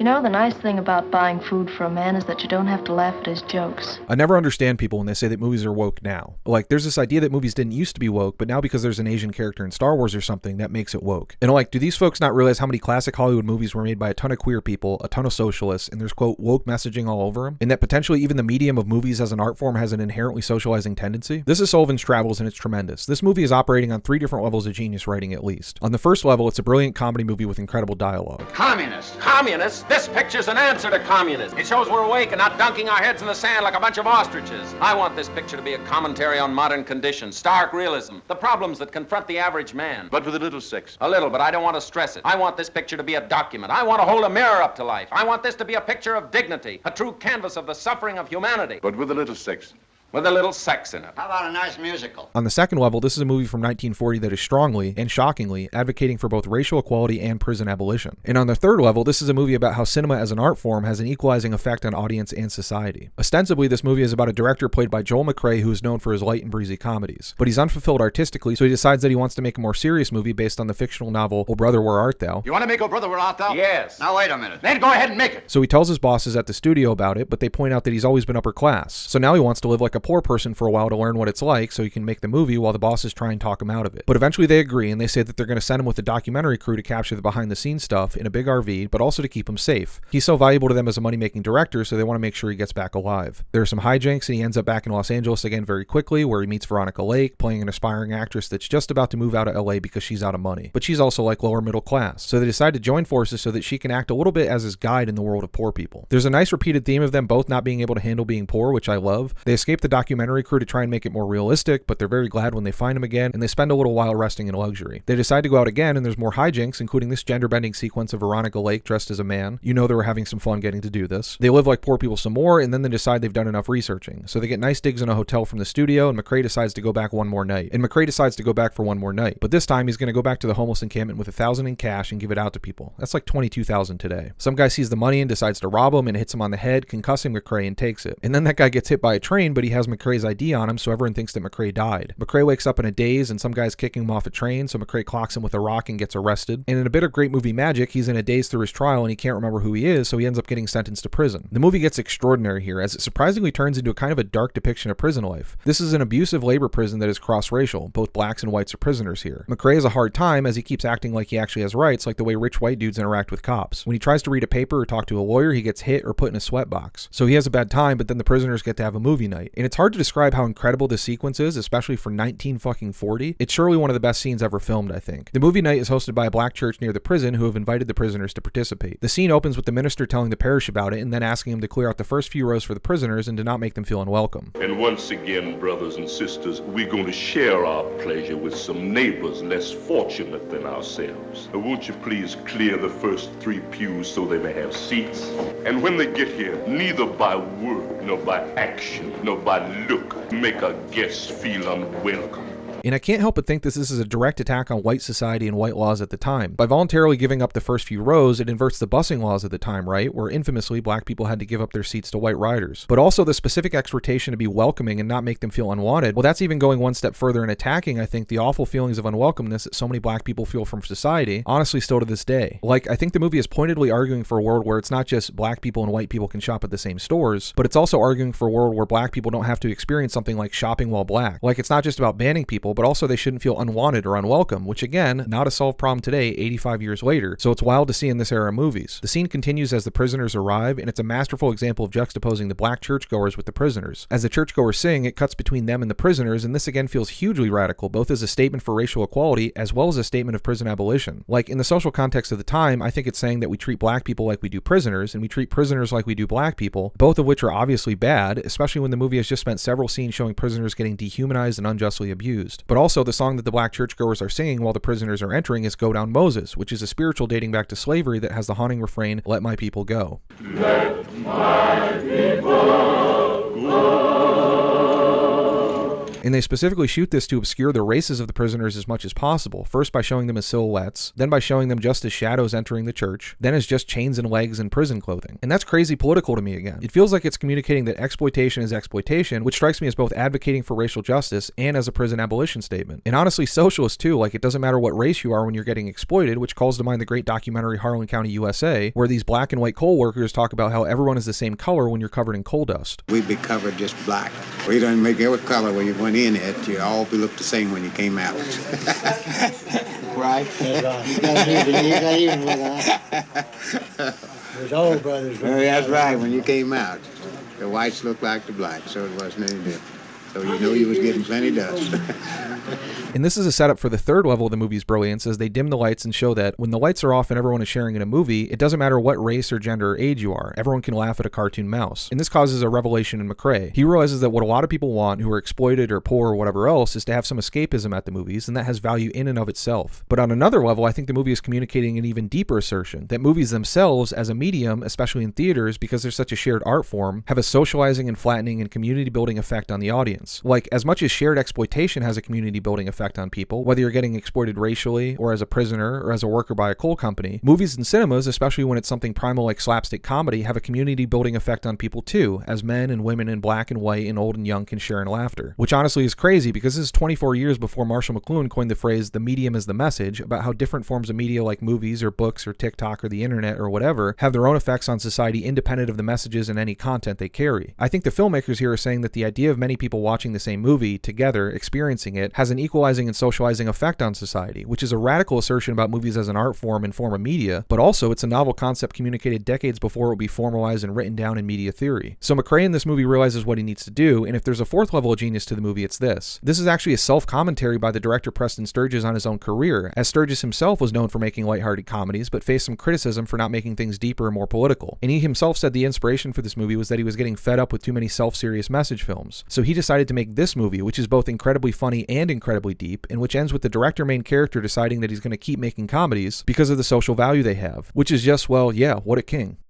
You know, the nice thing about buying food for a man is that you don't have to laugh at his jokes. I never understand people when they say that movies are woke now. Like, there's this idea that movies didn't used to be woke, but now because there's an Asian character in Star Wars or something, that makes it woke. And like, do these folks not realize how many classic Hollywood movies were made by a ton of queer people, a ton of socialists, and there's, quote, woke messaging all over them? And that potentially even the medium of movies as an art form has an inherently socializing tendency? This is Sullivan's Travels, and it's tremendous. This movie is operating on 3 different levels of genius writing at least. On the first level, it's a brilliant comedy movie with incredible dialogue. Communists! Communists? This picture's an answer to communism. It shows we're awake and not dunking our heads in the sand like a bunch of ostriches. I want this picture to be a commentary on modern conditions, stark realism, the problems that confront the average man. But with a little sex. A little, but I don't want to stress it. I want this picture to be a document. I want to hold a mirror up to life. I want this to be a picture of dignity, a true canvas of the suffering of humanity. But with a little sex. With a little sex in it. How about a nice musical? On the second level, this is a movie from 1940 that is strongly, and shockingly, advocating for both racial equality and prison abolition. And on the third level, this is a movie about how cinema as an art form has an equalizing effect on audience and society. Ostensibly, this movie is about a director played by Joel McCrea who is known for his light and breezy comedies. But he's unfulfilled artistically, so he decides that he wants to make a more serious movie based on the fictional novel Oh Brother, Where Art Thou? You want to make Oh Brother, Where Art Thou? Yes. Now, wait a minute. Then go ahead and make it. So he tells his bosses at the studio about it, but they point out that he's always been upper class. So now he wants to live like a poor person for a while to learn what it's like so he can make the movie while the bosses try and talk him out of it. But eventually they agree, and they say that they're going to send him with a documentary crew to capture the behind the scenes stuff in a big RV, but also to keep him safe. He's so valuable to them as a money-making director, so they want to make sure he gets back alive. There are some hijinks, and he ends up back in Los Angeles again very quickly, where he meets Veronica Lake, playing an aspiring actress that's just about to move out of LA because she's out of money. But she's also like lower middle class, so they decide to join forces so that she can act a little bit as his guide in the world of poor people. There's a nice repeated theme of them both not being able to handle being poor, which I love. They escape the documentary crew to try and make it more realistic, but they're very glad when they find him again, and they spend a little while resting in luxury. They decide to go out again, and there's more hijinks, including this gender-bending sequence of Veronica Lake dressed as a man. You know they were having some fun getting to do this. They live like poor people some more, and then they decide they've done enough researching. So they get nice digs in a hotel from the studio, and McCrea decides to go back one more night. And McCrea decides to go back for one more night. But this time, he's going to go back to the homeless encampment with $1,000 in cash and give it out to people. That's like $22,000 today. Some guy sees the money and decides to rob him and hits him on the head, concussing McCrea and takes it. And then that guy gets hit by a train, but he has McCrea's ID on him, so everyone thinks that McCrea died. McCrea wakes up in a daze, and some guy's kicking him off a train, so McCrea clocks him with a rock and gets arrested. And in a bit of great movie magic, he's in a daze through his trial, and he can't remember who he is, so he ends up getting sentenced to prison. The movie gets extraordinary here, as it surprisingly turns into a kind of a dark depiction of prison life. This is an abusive labor prison that is cross-racial. Both blacks and whites are prisoners here. McCrea has a hard time, as he keeps acting like he actually has rights, like the way rich white dudes interact with cops. When he tries to read a paper or talk to a lawyer, he gets hit or put in a sweatbox. So he has a bad time, but then the prisoners get to have a movie night. And it's hard to describe how incredible this sequence is, especially for 1940. It's surely one of the best scenes ever filmed, I think. The movie night is hosted by a black church near the prison who have invited the prisoners to participate. The scene opens with the minister telling the parish about it and then asking him to clear out the first few rows for the prisoners and to not make them feel unwelcome. And once again, brothers and sisters, we're going to share our pleasure with some neighbors less fortunate than ourselves. Now, won't you please clear the first 3 pews so they may have seats? And when they get here, neither by word, nor by action, nor by look, make a guest feel unwelcome. And I can't help but think this is a direct attack on white society and white laws at the time. By voluntarily giving up the first few rows, it inverts the busing laws at the time, right? Where infamously, black people had to give up their seats to white riders. But also the specific exhortation to be welcoming and not make them feel unwanted. Well, that's even going one step further in attacking, I think, the awful feelings of unwelcomeness that so many black people feel from society, honestly still to this day. Like, I think the movie is pointedly arguing for a world where it's not just black people and white people can shop at the same stores, but it's also arguing for a world where black people don't have to experience something like shopping while black. Like, it's not just about banning people, but also they shouldn't feel unwanted or unwelcome, which again, not a solved problem today, 85 years later, so it's wild to see in this era of movies. The scene continues as the prisoners arrive, and it's a masterful example of juxtaposing the black churchgoers with the prisoners. As the churchgoers sing, it cuts between them and the prisoners, and this again feels hugely radical, both as a statement for racial equality, as well as a statement of prison abolition. Like, in the social context of the time, I think it's saying that we treat black people like we do prisoners, and we treat prisoners like we do black people, both of which are obviously bad, especially when the movie has just spent several scenes showing prisoners getting dehumanized and unjustly abused. But also, the song that the black churchgoers are singing while the prisoners are entering is Go Down Moses, which is a spiritual dating back to slavery that has the haunting refrain, Let my people go. Let my people go. And they specifically shoot this to obscure the races of the prisoners as much as possible, first by showing them as silhouettes, then by showing them just as shadows entering the church, then as just chains and legs and prison clothing. And that's crazy political to me again. It feels like it's communicating that exploitation is exploitation, which strikes me as both advocating for racial justice and as a prison abolition statement. And honestly, socialist too, like it doesn't matter what race you are when you're getting exploited, which calls to mind the great documentary Harlan County, USA, where these black and white coal workers talk about how everyone is the same color when you're covered in coal dust. We'd be covered just black. We don't make every color when you went in it. You all be looked the same when you came out. Right? You got even with us. There's old brothers. Well, that's right. When you came out, the whites looked like the blacks, so it wasn't any different. So you know you was getting plenty dust. And this is a setup for the third level of the movie's brilliance, as they dim the lights and show that when the lights are off and everyone is sharing in a movie, it doesn't matter what race or gender or age you are. Everyone can laugh at a cartoon mouse. And this causes a revelation in McCrae. He realizes that what a lot of people want who are exploited or poor or whatever else is to have some escapism at the movies, and that has value in and of itself. But on another level, I think the movie is communicating an even deeper assertion, that movies themselves as a medium, especially in theaters, because they're such a shared art form, have a socializing and flattening and community building effect on the audience. Like, as much as shared exploitation has a community building effect on people, whether you're getting exploited racially, or as a prisoner, or as a worker by a coal company, movies and cinemas, especially when it's something primal like slapstick comedy, have a community building effect on people too, as men and women and black and white and old and young can share in laughter. Which honestly is crazy, because this is 24 years before Marshall McLuhan coined the phrase, the medium is the message, about how different forms of media like movies or books or TikTok or the internet or whatever have their own effects on society independent of the messages and any content they carry. I think the filmmakers here are saying that the idea of many people watching the same movie together, experiencing it, has an equalizing and socializing effect on society, which is a radical assertion about movies as an art form and form of media, but also it's a novel concept communicated decades before it would be formalized and written down in media theory. So McCrae in this movie realizes what he needs to do, and if there's a fourth level of genius to the movie, it's this. This is actually a self-commentary by the director Preston Sturges on his own career, as Sturges himself was known for making lighthearted comedies, but faced some criticism for not making things deeper and more political. And he himself said the inspiration for this movie was that he was getting fed up with too many self-serious message films. So he decided to make this movie, which is both incredibly funny and incredibly deep, and which ends with the director main character deciding that he's going to keep making comedies because of the social value they have, which is just, well, yeah, what a king.